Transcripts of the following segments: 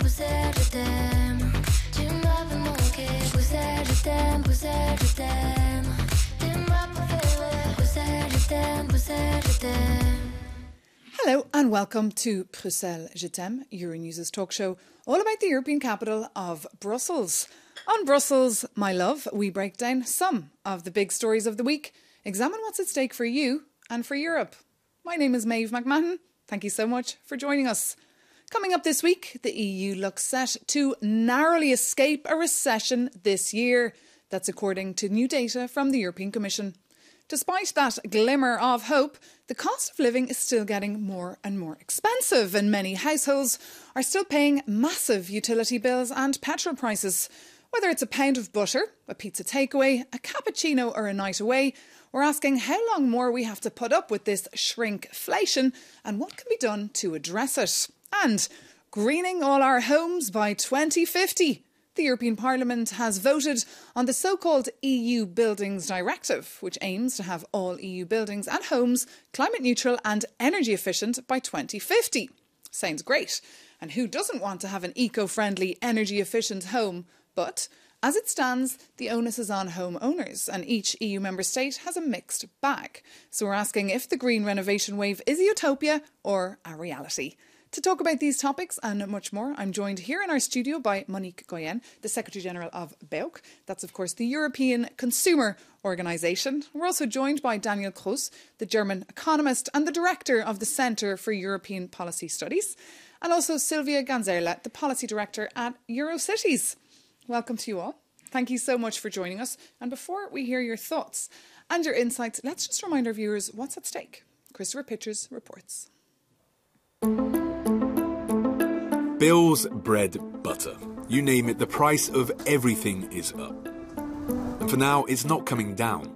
Bruxelles, je t'aime. Tu m'avais manqué. Bruxelles, je t'aime. Bruxelles, je t'aime. T'es ma préférée. Bruxelles, je t'aime. Bruxelles, je t'aime. Hello and welcome to Bruxelles, je t'aime, Euronews' talk show all about the European capital of Brussels. On Brussels, my love, we break down some of the big stories of the week, examine what's at stake for you and for Europe. My name is Maeve McMahon. Thank you so much for joining us. Coming up this week, the EU looks set to narrowly escape a recession this year. That's according to new data from the European Commission. Despite that glimmer of hope, the cost of living is still getting more and more expensive, and many households are still paying massive utility bills and petrol prices. Whether it's a pound of butter, a pizza takeaway, a cappuccino or a night away, we're asking how long more we have to put up with this shrinkflation and what can be done to address it. And greening all our homes by 2050. The European Parliament has voted on the so-called EU Buildings Directive, which aims to have all EU buildings and homes climate neutral and energy efficient by 2050. Sounds great. And who doesn't want to have an eco-friendly, energy efficient home? But as it stands, the onus is on homeowners, and each EU member state has a mixed bag. So we're asking if the green renovation wave is a utopia or a reality. To talk about these topics and much more, I'm joined here in our studio by Monique Goyen, the Secretary-General of BEUC. That's, of course, the European Consumer Organisation. We're also joined by Daniel Kroes, the German economist and the Director of the Centre for European Policy Studies, and also Silvia Ganzerla, the Policy Director at Eurocities. Welcome to you all. Thank you so much for joining us. And before we hear your thoughts and your insights, let's just remind our viewers what's at stake. Christopher Pitchers reports. Bills, bread, butter. You name it, the price of everything is up. And for now, it's not coming down.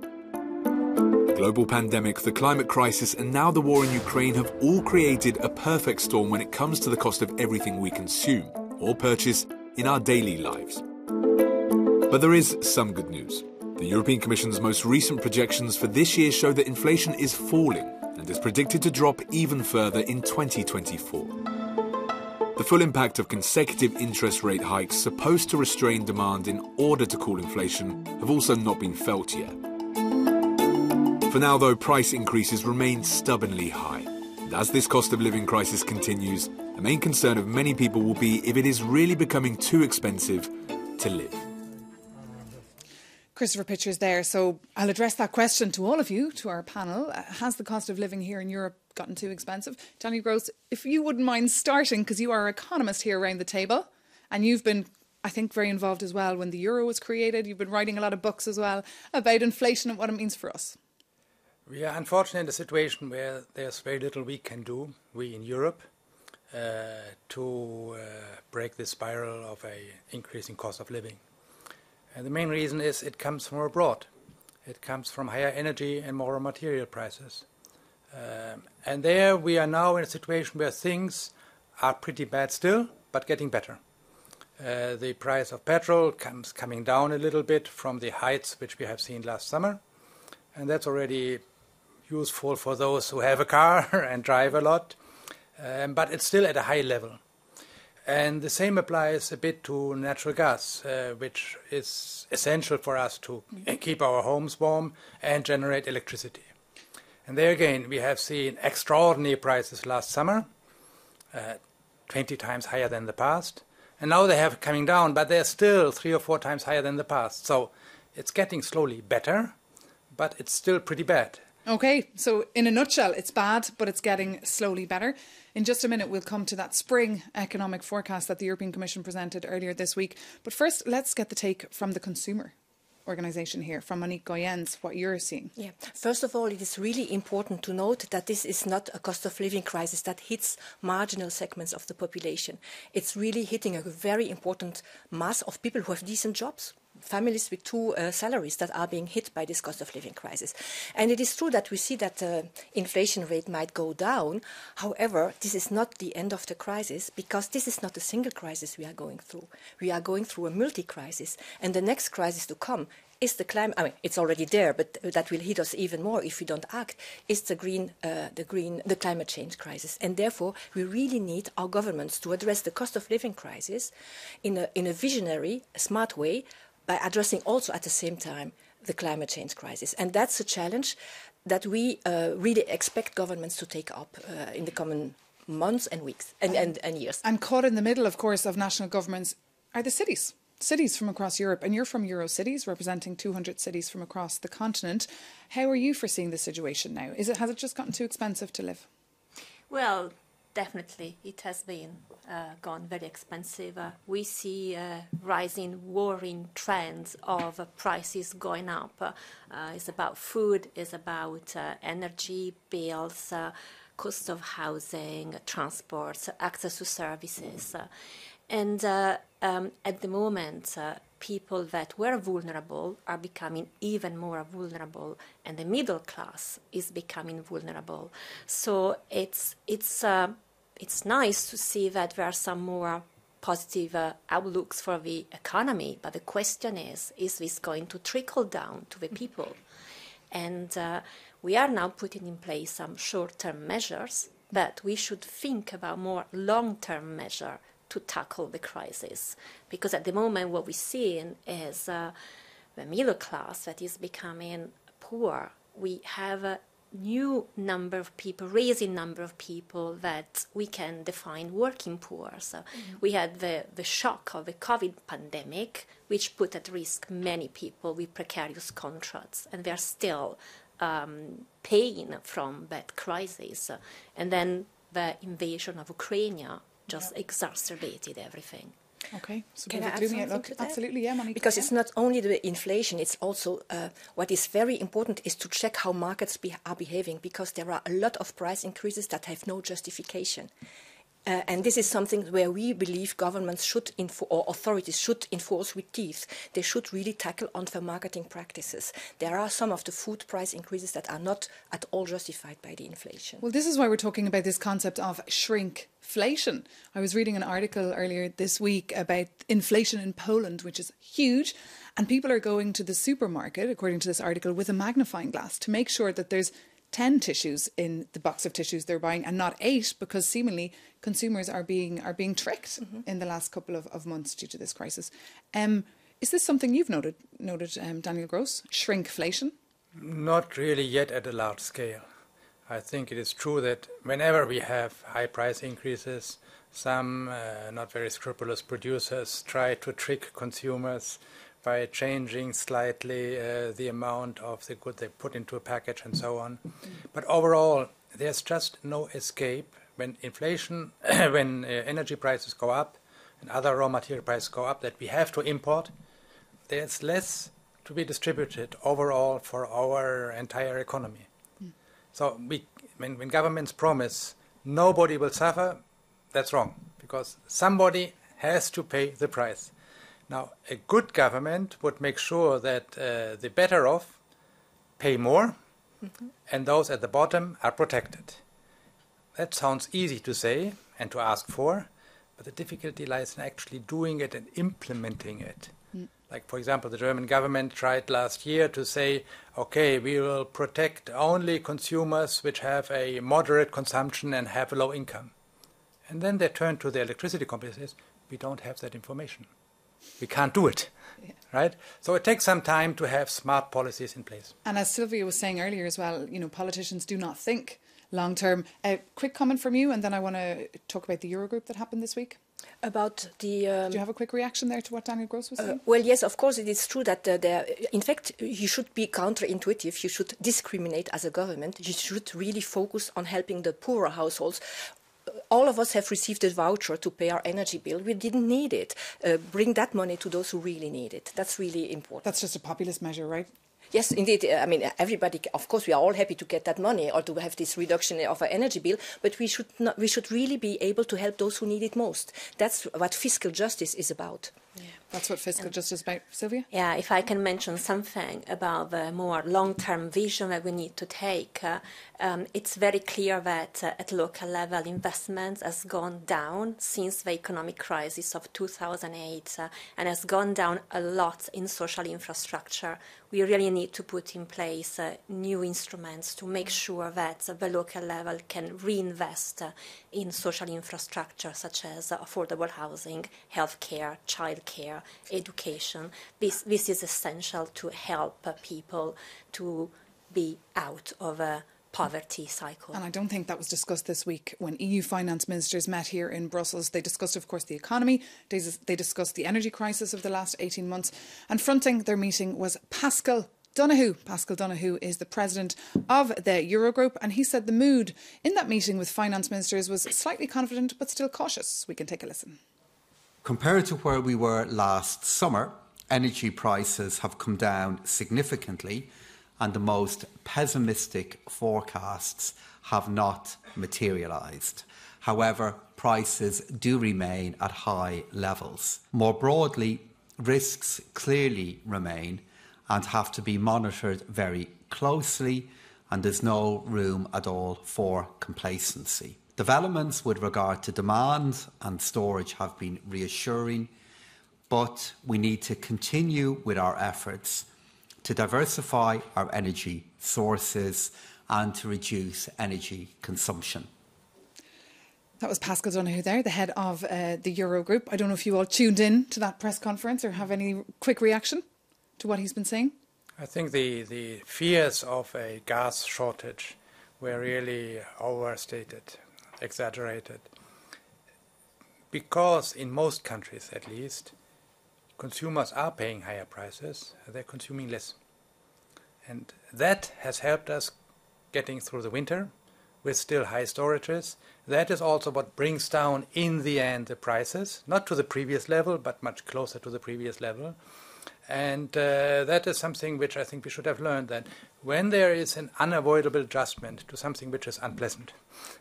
The global pandemic, the climate crisis, and now the war in Ukraine have all created a perfect storm when it comes to the cost of everything we consume or purchase in our daily lives. But there is some good news. The European Commission's most recent projections for this year show that inflation is falling and is predicted to drop even further in 2024. The full impact of consecutive interest rate hikes supposed to restrain demand in order to cool inflation have also not been felt yet. For now, though, price increases remain stubbornly high. And as this cost of living crisis continues, the main concern of many people will be if it is really becoming too expensive to live. Christopher Pitchers there. So I'll address that question to all of you, to our panel. Has the cost of living here in Europe gotten too expensive? Daniel Gross, if you wouldn't mind starting, because you are an economist here around the table, and you've been, I think, very involved as well when the euro was created. You've been writing a lot of books as well about inflation and what it means for us. We are unfortunately in a situation where there's very little we can do, we in Europe, to break this spiral of an increasing cost of living. And the main reason is it comes from abroad. It comes from higher energy and more material prices. And there we are now in a situation where things are pretty bad still, but getting better. The price of petrol coming down a little bit from the heights which we have seen last summer. And that's already useful for those who have a car and drive a lot. But it's still at a high level. And the same applies a bit to natural gas, which is essential for us to keep our homes warm and generate electricity. And there again, we have seen extraordinary prices last summer, 20 times higher than the past. And now they have coming down, but they're still 3 or 4 times higher than the past. So it's getting slowly better, but it's still pretty bad. OK, so in a nutshell, it's bad, but it's getting slowly better. In just a minute, we'll come to that spring economic forecast that the European Commission presented earlier this week. But first, let's get the take from the consumer organisation here, from Monique Goyens, what you're seeing. Yeah. First of all, it is really important to note that this is not a cost of living crisis that hits marginal segments of the population. It's really hitting a very important mass of people who have decent jobs. Families with 2 salaries that are being hit by this cost of living crisis. And it is true that we see that the inflation rate might go down. However, this is not the end of the crisis, because this is not a single crisis we are going through. We are going through a multi-crisis, and the next crisis to come is the climate. I mean, it's already there, but that will hit us even more if we don't act. Is the climate change crisis, and therefore we really need our governments to address the cost of living crisis in a visionary, smart way, by addressing also at the same time the climate change crisis. And that's a challenge that we really expect governments to take up in the coming months and weeks and years. And caught in the middle, of course, of national governments are the cities from across Europe. And you're from Eurocities, representing 200 cities from across the continent. How are you foreseeing the situation now? Has it just gotten too expensive to live? Well, definitely, it has been gone very expensive. We see rising, worrying trends of prices going up. It's about food, it's about energy bills, cost of housing, transport, access to services. And at the moment, people that were vulnerable are becoming even more vulnerable, and the middle class is becoming vulnerable. So it's nice to see that there are some more positive outlooks for the economy, but the question is this going to trickle down to the people? And we are now putting in place some short-term measures, but we should think about more long-term measures to tackle the crisis. Because at the moment what we're seeing is the middle class that is becoming poor. We have a new number of people, raising number of people that we can define working poor. So we had the shock of the COVID pandemic, which put at risk many people with precarious contracts, and they're still paying from that crisis. And then the invasion of Ukraine just exacerbated everything. Okay, so can I add something to that? Absolutely, yeah, Monica. Because it's not only the inflation, it's also what is very important is to check how markets are behaving, because there are a lot of price increases that have no justification. And this is something where we believe governments should or authorities should enforce with teeth. They should really tackle unfair marketing practices. There are some of the food price increases that are not at all justified by the inflation. Well, this is why we're talking about this concept of shrinkflation. I was reading an article earlier this week about inflation in Poland, which is huge. And people are going to the supermarket, according to this article, with a magnifying glass to make sure that there's 10 tissues in the box of tissues they're buying and not 8, because seemingly consumers are being tricked in the last couple of months due to this crisis. Is this something you've noted, Daniel Gross? Shrinkflation? Not really yet at a large scale. I think it is true that whenever we have high price increases, some not very scrupulous producers try to trick consumers by changing slightly the amount of the good they put into a package and so on. But overall, there's just no escape when inflation, when energy prices go up and other raw material prices go up that we have to import. There's less to be distributed overall for our entire economy. So when governments promise nobody will suffer, that's wrong, because somebody has to pay the price. Now, a good government would make sure that the better off pay more and those at the bottom are protected. That sounds easy to say and to ask for, but the difficulty lies in actually doing it and implementing it. Like, for example, the German government tried last year to say, okay, we will protect only consumers which have a moderate consumption and have a low income. And then they turned to the electricity companies and said, we don't have that information. We can't do it, right? So it takes some time to have smart policies in place. And as Sylvia was saying earlier as well, politicians do not think long term. A quick comment from you, and then I want to talk about the Eurogroup that happened this week. About the... Do you have a quick reaction there to what Daniel Gross was saying? Well, yes, of course, it is true that in fact, you should be counterintuitive. You should discriminate as a government. You should really focus on helping the poorer households. All of us have received a voucher to pay our energy bill. We didn't need it. Bring that money to those who really need it. That's really important. That's just a populist measure, right? Yes, indeed. I mean, everybody, of course, we are all happy to get that money or to have this reduction of our energy bill, but we should really be able to help those who need it most. That's what fiscal justice is about. That's what fiscal justice is about. Sylvia? Yeah, if I can mention something about the more long-term vision that we need to take, it's very clear that at local level investment has gone down since the economic crisis of 2008 and has gone down a lot in social infrastructure. We really need to put in place new instruments to make sure that the local level can reinvest in social infrastructure such as affordable housing, healthcare, childcare, education. This is essential to help people to be out of a poverty cycle. And I don't think that was discussed this week when EU finance ministers met here in Brussels. They discussed, of course, the economy. They discussed the energy crisis of the last 18 months. And fronting their meeting was Pascal Donoghue. Pascal Donoghue is the president of the Eurogroup, and he said the mood in that meeting with finance ministers was slightly confident but still cautious. We can take a listen. Compared to where we were last summer, energy prices have come down significantly, and the most pessimistic forecasts have not materialised. However, prices do remain at high levels. More broadly, risks clearly remain and have to be monitored very closely, and there's no room at all for complacency. Developments with regard to demand and storage have been reassuring, but we need to continue with our efforts to diversify our energy sources and to reduce energy consumption. That was Pascal Donoghue there, the head of the Eurogroup. I don't know if you all tuned in to that press conference or have any quick reaction to what he's been saying. I think the fears of a gas shortage were really overstated, exaggerated. Because in most countries, at least, consumers are paying higher prices, they're consuming less. And that has helped us getting through the winter with still high storages. That is also what brings down, in the end, the prices, not to the previous level, but much closer to the previous level. And that is something which I think we should have learned, that when there is an unavoidable adjustment to something which is unpleasant,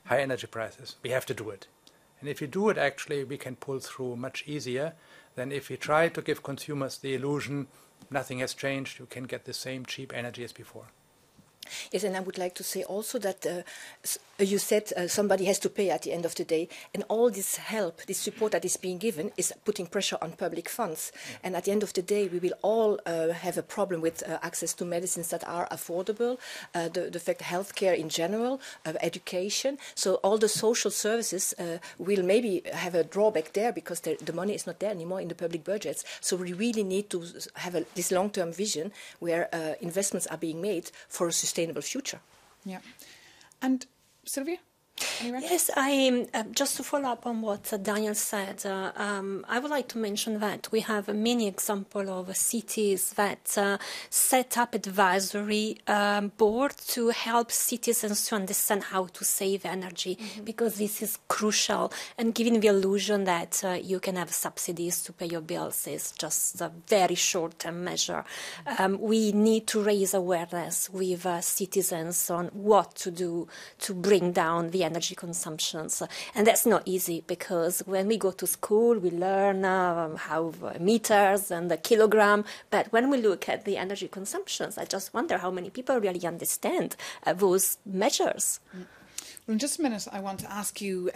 high energy prices, we have to do it. And if you do it, actually, we can pull through much easier than if we try to give consumers the illusion nothing has changed, you can get the same cheap energy as before. Yes, and I would like to say also that you said somebody has to pay at the end of the day, and all this help, this support that is being given is putting pressure on public funds. Yeah. And at the end of the day, we will all have a problem with access to medicines that are affordable, the fact healthcare in general, education. So all the social services will maybe have a drawback there because the money is not there anymore in the public budgets. So we really need to have this long-term vision where investments are being made for a sustainable future. Yeah. And Sylvia? Yes, just to follow up on what Daniel said, I would like to mention that we have many examples of cities that set up advisory board to help citizens to understand how to save energy, because this is crucial. And giving the illusion that you can have subsidies to pay your bills is just a very short-term measure. We need to raise awareness with citizens on what to do to bring down the energy consumptions, and that's not easy, because when we go to school we learn how meters and the kilogram, but when we look at the energy consumptions, I just wonder how many people really understand those measures. Well, in just a minute I want to ask you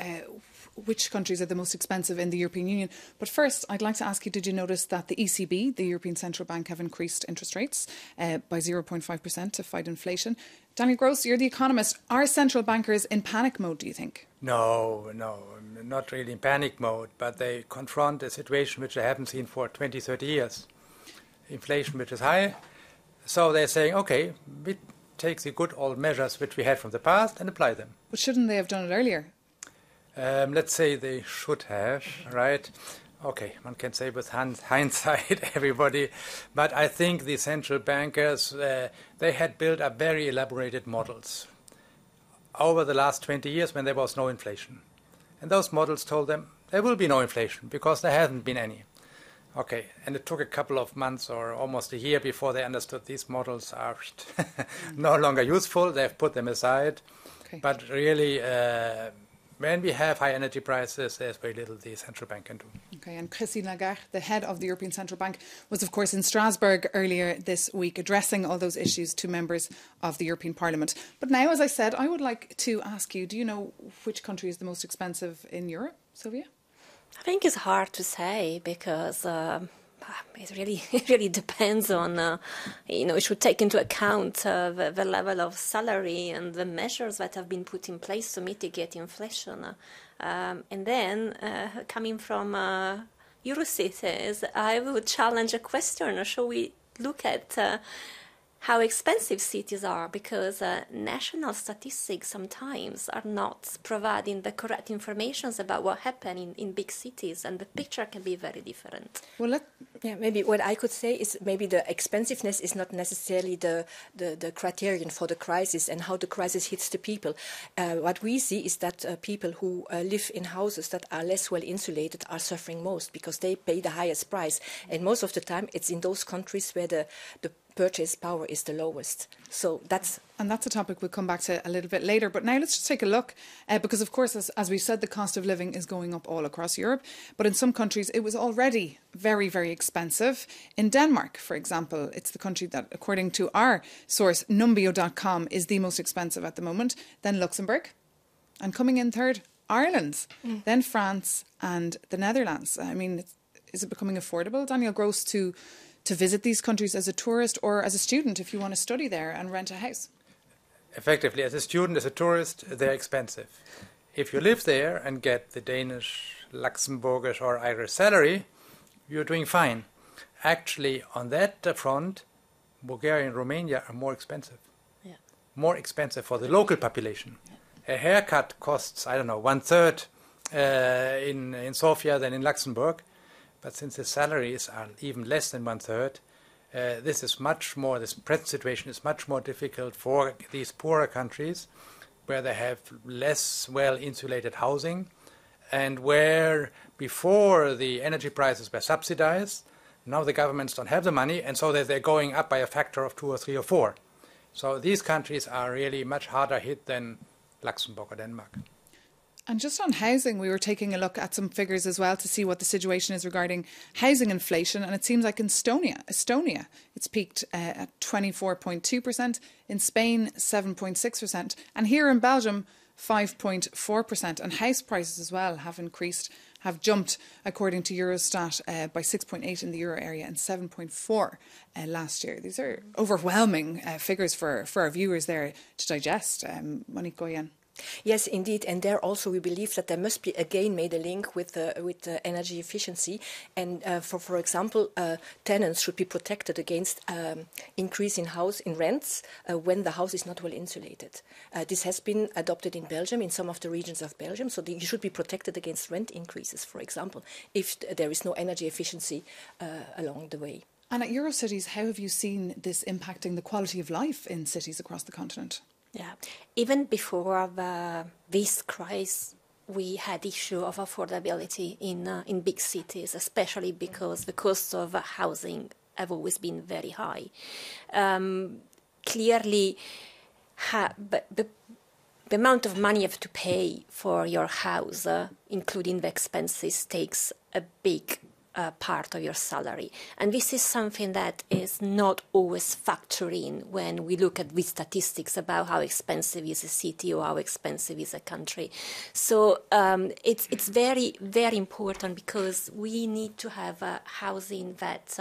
which countries are the most expensive in the European Union. But first, I'd like to ask you, did you notice that the ECB, the European Central Bank, have increased interest rates by 0.5% to fight inflation? Daniel Gross, you're the economist. Are central bankers in panic mode, do you think? No, not really in panic mode, but they confront a situation which they haven't seen for 20, 30 years. Inflation which is high. So they're saying, okay, we take the good old measures which we had from the past and apply them. But shouldn't they have done it earlier? Let's say they should have, right? Okay, one can say with hindsight, everybody. But I think the central bankers, they had built up very elaborated models over the last 20 years when there was no inflation. And those models told them there will be no inflation because there hasn't been any. Okay, and it took a couple of months or almost a year before they understood these models are no longer useful. They've put them aside. Okay. But really, when we have high energy prices, there's very little the central bank can do. Okay, and Christine Lagarde, the head of the European Central Bank, was of course in Strasbourg earlier this week addressing all those issues to members of the European Parliament. But now, as I said, I would like to ask you, do you know which country is the most expensive in Europe, Sylvia? I think it's hard to say because it really depends on, you should take into account the level of salary and the measures that have been put in place to mitigate inflation. And then, coming from Eurocities, I would challenge a question. Shall we look at how expensive cities are, because national statistics sometimes are not providing the correct information about what happened in big cities, and the picture can be very different. Well, maybe what I could say is maybe the expensiveness is not necessarily the criterion for the crisis and how the crisis hits the people. What we see is that people who live in houses that are less well insulated are suffering most because they pay the highest price. And most of the time it's in those countries where the purchase power is the lowest. So that's a topic we'll come back to a little bit later. But now let's just take a look, because of course, as we said, the cost of living is going up all across Europe. But in some countries, it was already very, very expensive. In Denmark, for example, it's the country that, according to our source, numbeo.com, is the most expensive at the moment. Then Luxembourg, and coming in third, Ireland, then France and the Netherlands. I mean, is it becoming affordable, Daniel Gross, to visit these countries as a tourist or as a student if you want to study there and rent a house? Effectively, as a student, as a tourist, they're expensive. If you live there and get the Danish, Luxembourgish or Irish salary, you're doing fine. Actually, on that front, Bulgaria and Romania are more expensive. Yeah. More expensive for the local population. Yeah. A haircut costs, I don't know, 1/3 in Sofia than in Luxembourg. But since the salaries are even less than 1/3, this present situation is much more difficult for these poorer countries where they have less well-insulated housing and where before the energy prices were subsidized, now the governments don't have the money, and so they're going up by a factor of 2 or 3 or 4. So these countries are really much harder hit than Luxembourg or Denmark. And just on housing, we were taking a look at some figures as well to see what the situation is regarding housing inflation. And it seems like in Estonia, it's peaked at 24.2%, in Spain 7.6%, and here in Belgium 5.4%. And house prices as well have jumped, according to Eurostat, by 6.8 in the euro area and 7.4 last year. These are overwhelming figures for our viewers there to digest. Monique Goyen. Yes, indeed. And there also we believe that there must be again made a link with energy efficiency. And for example, tenants should be protected against increase in rents when the house is not well insulated. This has been adopted in Belgium, in some of the regions of Belgium. So you should be protected against rent increases, for example, if there is no energy efficiency along the way. And at Eurocities, how have you seen this impacting the quality of life in cities across the continent? Yeah, even before this crisis, we had issue of affordability in big cities, especially because the costs of housing have always been very high. Clearly, the amount of money you have to pay for your house, including the expenses, takes a big part of your salary. And this is something that is not always factored in when we look at these statistics about how expensive is a city or how expensive is a country. So it's very, very important because we need to have housing that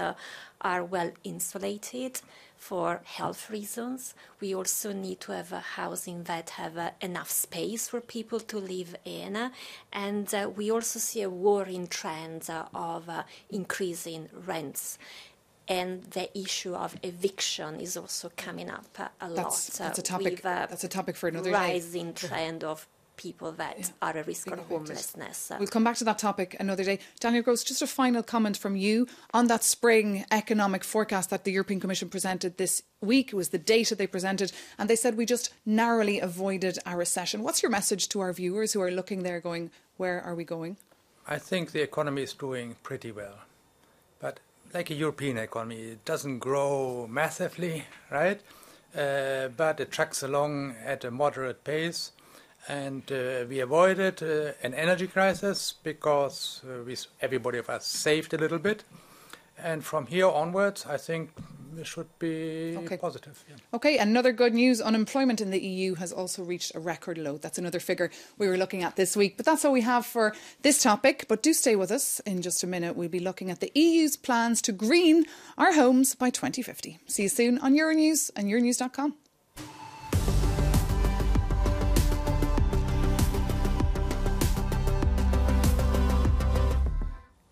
are well insulated for health reasons. We also need to have a housing that have enough space for people to live in. And we also see a worrying trend of increasing rents. And the issue of eviction is also coming up a lot. That's a topic. That's a topic for another rising trend of people that are at risk of homelessness. We'll come back to that topic another day. Daniel Gross, just a final comment from you on that spring economic forecast that the European Commission presented this week. It was the data they presented, and they said we just narrowly avoided a recession. What's your message to our viewers who are looking there going, where are we going? I think the economy is doing pretty well. But like a European economy, it doesn't grow massively, right? But it trucks along at a moderate pace. And we avoided an energy crisis because everybody of us saved a little bit. And from here onwards, I think we should be positive. Yeah. Okay, another good news. Unemployment in the EU has also reached a record low. That's another figure we were looking at this week. But that's all we have for this topic. But do stay with us. In just a minute, we'll be looking at the EU's plans to green our homes by 2050. See you soon on Euronews and Euronews.com.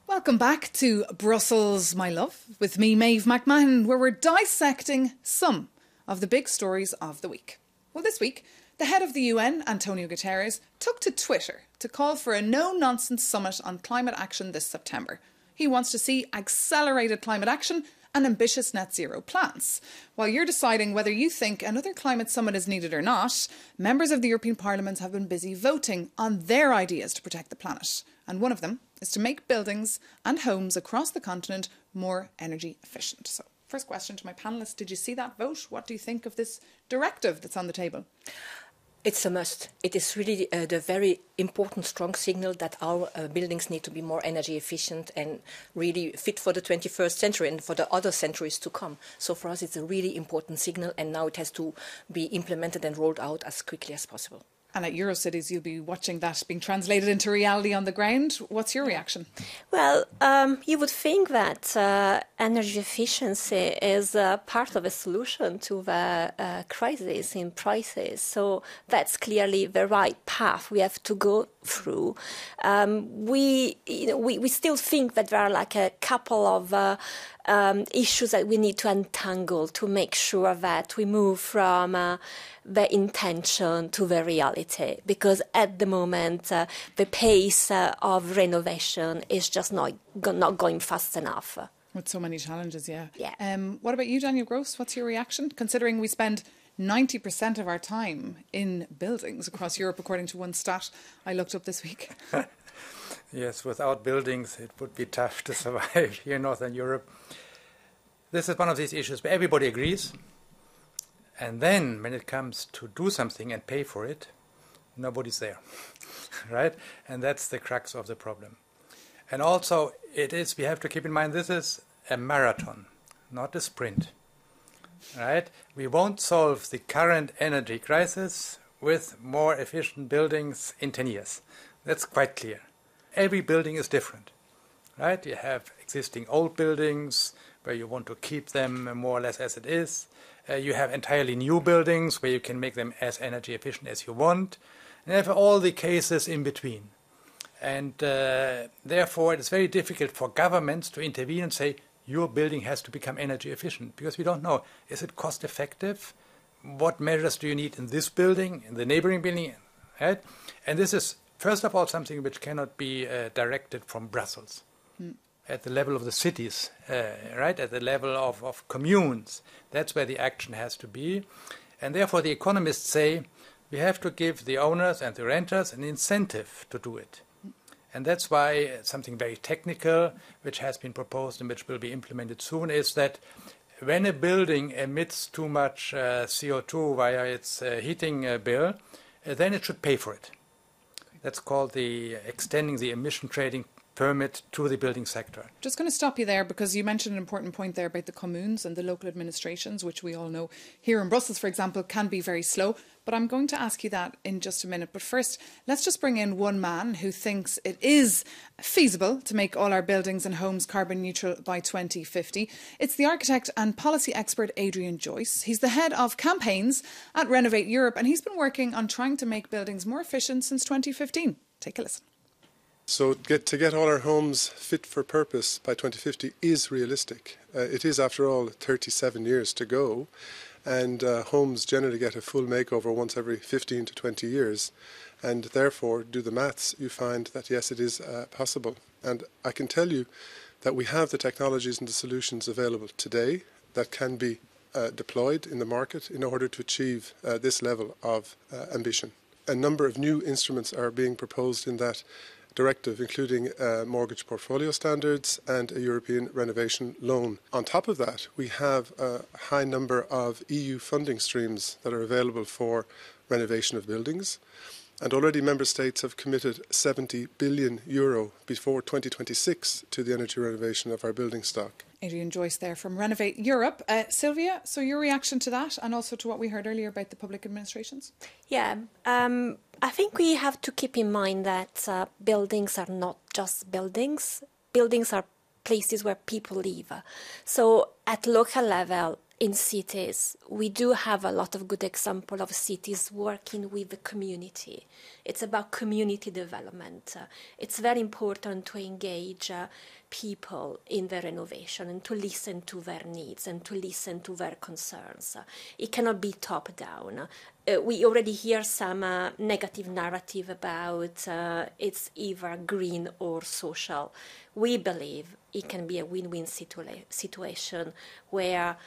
Welcome back to Brussels, my love, with me, Maeve McMahon, where we're dissecting some of the big stories of the week. Well, this week, the head of the UN, Antonio Guterres, took to Twitter to call for a no-nonsense summit on climate action this September. He wants to see accelerated climate action and ambitious net zero plans. While you're deciding whether you think another climate summit is needed or not, members of the European Parliament have been busy voting on their ideas to protect the planet. And one of them is to make buildings and homes across the continent more energy efficient. So, first question to my panellists, did you see that vote? What do you think of this directive that's on the table? It's a must. It is really the very important, strong signal that our buildings need to be more energy efficient and really fit for the 21st century and for the other centuries to come. So for us, it's a really important signal, and now it has to be implemented and rolled out as quickly as possible. And at Eurocities, you'll be watching that being translated into reality on the ground. What's your reaction? Well, you would think that energy efficiency is part of a solution to the crisis in prices. So that's clearly the right path we have to go through. We still think that there are like a couple of issues that we need to untangle to make sure that we move from the intention to the reality, because at the moment the pace of renovation is just not going fast enough. With so many challenges, yeah. Yeah. What about you, Daniel Gross? What's your reaction, considering we spend 90% of our time in buildings across Europe, according to one stat I looked up this week? Yes, without buildings, it would be tough to survive here in Northern Europe. This is one of these issues where everybody agrees. And then when it comes to do something and pay for it, nobody's there, right? And that's the crux of the problem. And also, we have to keep in mind, this is a marathon, not a sprint, right? We won't solve the current energy crisis with more efficient buildings in 10 years. That's quite clear. Every building is different, right? You have existing old buildings where you want to keep them more or less as it is. You have entirely new buildings where you can make them as energy efficient as you want. And you have all the cases in between. And therefore, it is very difficult for governments to intervene and say, your building has to become energy efficient, because we don't know, is it cost effective? What measures do you need in this building, in the neighboring building? Right? And this is, first of all, something which cannot be directed from Brussels. At the level of the cities, right? At the level of communes. That's where the action has to be. And therefore the economists say we have to give the owners and the renters an incentive to do it. And that's why something very technical, which has been proposed and which will be implemented soon, is that when a building emits too much CO2 via its heating bill, then it should pay for it. That's called the extending the emission trading permit to the building sector. Just going to stop you there, because you mentioned an important point there about the communes and the local administrations, which we all know here in Brussels, for example, can be very slow. But I'm going to ask you that in just a minute. But first, let's just bring in one man who thinks it is feasible to make all our buildings and homes carbon neutral by 2050. It's the architect and policy expert Adrian Joyce. He's the head of campaigns at Renovate Europe, and he's been working on trying to make buildings more efficient since 2015. Take a listen. So to get all our homes fit for purpose by 2050 is realistic. It is, after all, 37 years to go, and homes generally get a full makeover once every 15 to 20 years. And therefore, do the maths, you find that yes, it is possible. And I can tell you that we have the technologies and the solutions available today that can be deployed in the market in order to achieve this level of ambition. A number of new instruments are being proposed in that directive, including mortgage portfolio standards and a European renovation loan. On top of that, we have a high number of EU funding streams that are available for renovation of buildings. And already member states have committed €70 billion before 2026 to the energy renovation of our building stock. Adrian Joyce there from Renovate Europe. Sylvia, so your reaction to that and also to what we heard earlier about the public administrations? Yeah, I think we have to keep in mind that buildings are not just buildings. Buildings are places where people live. So at local level, in cities, we do have a lot of good examples of cities working with the community. It's about community development. It's very important to engage people in the renovation and to listen to their needs and to listen to their concerns. It cannot be top-down. We already hear some negative narrative about it's either green or social. We believe it can be a win-win situation where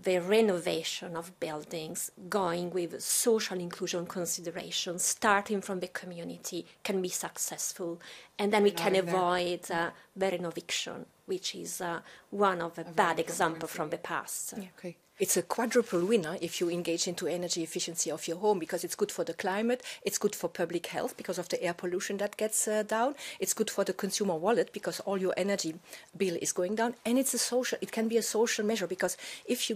the renovation of buildings, going with social inclusion considerations, starting from the community, can be successful. And then we can avoid the renovation, which is one of the bad examples from the past. Yeah. Okay. It's a quadruple winner if you engage into energy efficiency of your home, because it's good for the climate, it's good for public health because of the air pollution that gets down, it's good for the consumer wallet because all your energy bill is going down, and it can be a social measure because if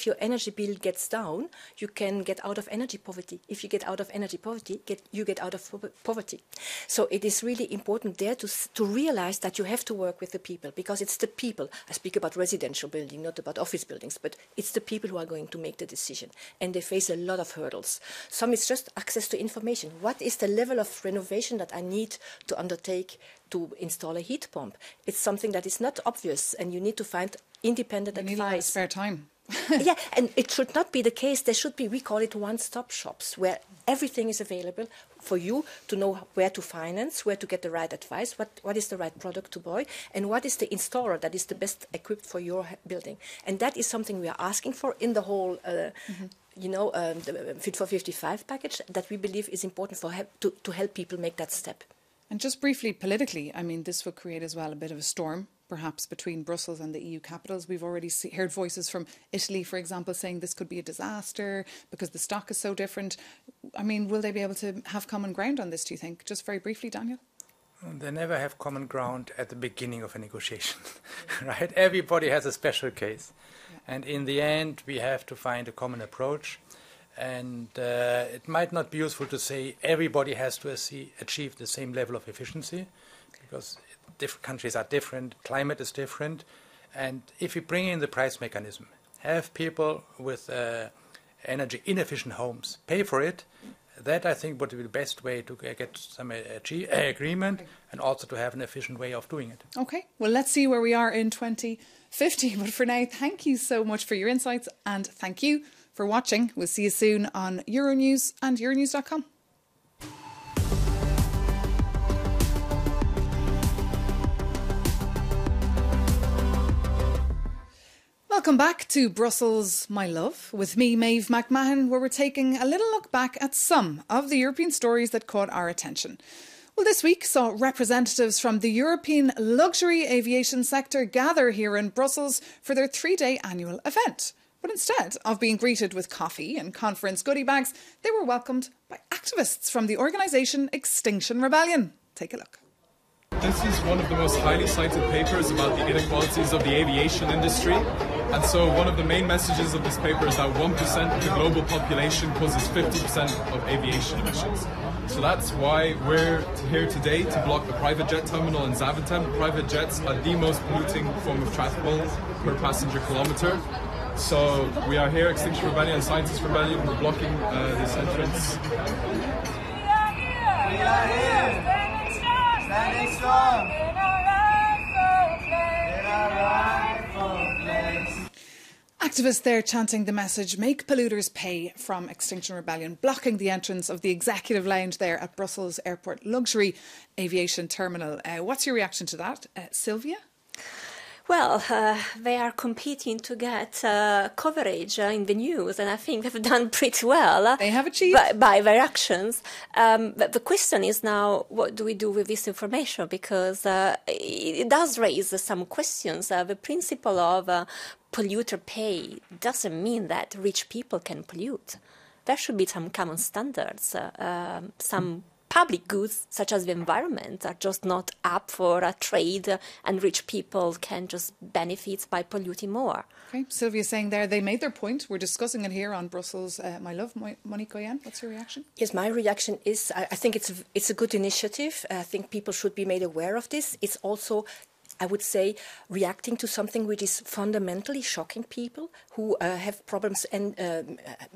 your energy bill gets down, you can get out of energy poverty. If you get out of energy poverty, you get out of poverty. So it is really important there to realize that you have to work with the people, because it's the people. I speak about residential building, not about office buildings, but it's the people who are going to make the decision, and they face a lot of hurdles. Some is just access to information. What is the level of renovation that I need to undertake to install a heat pump? It's something that is not obvious, and you need to find independent advice. You need a lot of spare time. Yeah, and it should not be the case. There should be, we call it one-stop shops, where everything is available for you to know where to finance, where to get the right advice, what is the right product to buy, and what is the installer that is the best equipped for your building. And that is something we are asking for in the whole, the Fit for 55 package, that we believe is important to help people make that step. And just briefly, politically, I mean, this would create as well a bit of a storm, perhaps between Brussels and the EU capitals. We've already heard voices from Italy, for example, saying this could be a disaster because the stock is so different. I mean, will they be able to have common ground on this, do you think? Just very briefly, Daniel. They never have common ground at the beginning of a negotiation, right? Everybody has a special case. Yeah. And in the end, we have to find a common approach. And it might not be useful to say everybody has to achieve the same level of efficiency, because different countries are different, climate is different. And if you bring in the price mechanism, have people with energy inefficient homes pay for it, that I think would be the best way to get some agreement and also to have an efficient way of doing it. Okay, well, let's see where we are in 2050. But for now, thank you so much for your insights, and thank you for watching. We'll see you soon on Euronews and Euronews.com. Welcome back to Brussels, my love, with me, Maeve McMahon, where we're taking a little look back at some of the European stories that caught our attention. Well, this week saw representatives from the European luxury aviation sector gather here in Brussels for their 3-day annual event. But instead of being greeted with coffee and conference goodie bags, they were welcomed by activists from the organisation Extinction Rebellion. Take a look. This is one of the most highly cited papers about the inequalities of the aviation industry. And so one of the main messages of this paper is that 1% of the global population causes 50% of aviation emissions. So that's why we're here today to block the private jet terminal in Zaventem. Private jets are the most polluting form of transport per passenger kilometre. So we are here, Extinction Rebellion and Scientists Rebellion, we're blocking this entrance. We are here! We are here! Standing strong! Standing strong! In our rightful place! Activists there chanting the message, "Make polluters pay," from Extinction Rebellion, blocking the entrance of the executive lounge there at Brussels Airport Luxury Aviation Terminal. What's your reaction to that, Sylvia? Well, they are competing to get coverage in the news, and I think they've done pretty well. They have achieved by their actions. But the question is now, what do we do with this information? Because it does raise some questions. The principle of polluter pay doesn't mean that rich people can pollute. there should be some common standards, some public goods, such as the environment, are just not up for a trade, and rich people can just benefit by polluting more. Okay, Sylvia's saying there they made their point. We're discussing it here on Brussels, My Love. Monique Goyen, what's your reaction? Yes, my reaction is I think it's a good initiative. I think people should be made aware of this. It's also, I would say, reacting to something which is fundamentally shocking people who have problems and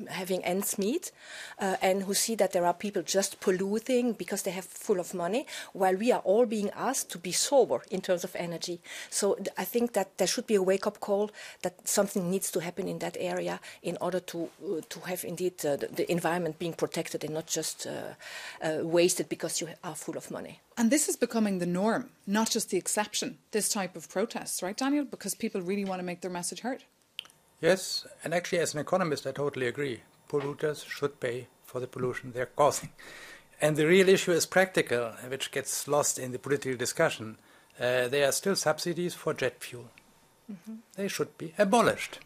having ends meet, and who see that there are people just polluting because they have full of money, while we are all being asked to be sober in terms of energy. So I think that there should be a wake-up call that something needs to happen in that area in order to have indeed the environment being protected and not just wasted because you are full of money. And this is becoming the norm, not just the exception, this type of protests, right, Daniel? Because people really want to make their message heard. Yes, and actually as an economist I totally agree. Polluters should pay for the pollution they're causing. And the real issue is practical, which gets lost in the political discussion. There are still subsidies for jet fuel. Mm-hmm. They should be abolished.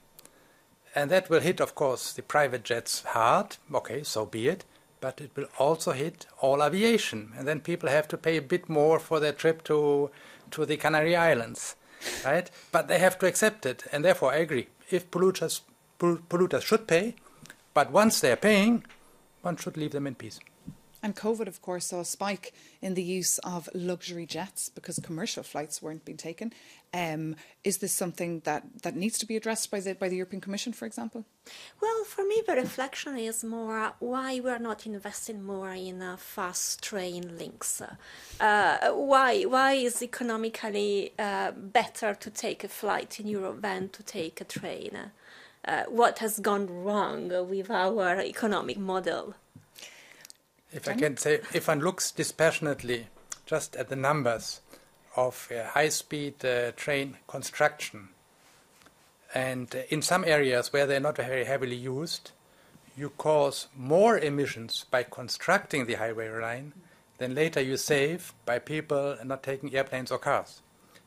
And that will hit, of course, the private jets hard. Okay, so be it. But it will also hit all aviation. And then people have to pay a bit more for their trip to the Canary Islands, right? But they have to accept it. And therefore, I agree. If polluters should pay, but once they're paying, one should leave them in peace. And COVID, of course, saw a spike in the use of luxury jets because commercial flights weren't being taken. Is this something that needs to be addressed by the European Commission, for example? Well, for me, the reflection is more why we're not investing more in fast train links. Why is economically better to take a flight in Europe than to take a train? What has gone wrong with our economic model? If I can say, if one looks dispassionately just at the numbers of high-speed train construction, and in some areas where they're not very heavily used, you cause more emissions by constructing the highway line than later you save by people not taking airplanes or cars.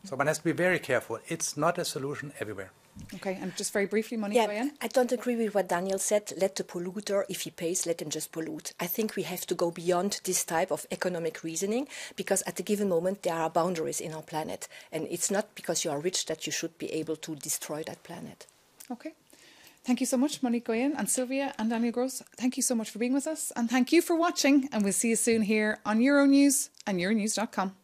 So one has to be very careful. It's not a solution everywhere. Okay, and just very briefly, Monique Goyen? I don't agree with what Daniel said. Let the polluter, if he pays, let him just pollute. I think we have to go beyond this type of economic reasoning, because at a given moment there are boundaries in our planet. And it's not because you are rich that you should be able to destroy that planet. Okay. Thank you so much, Monique Goyen and Sylvia and Daniel Gross. Thank you so much for being with us. And thank you for watching. And we'll see you soon here on Euronews and Euronews.com.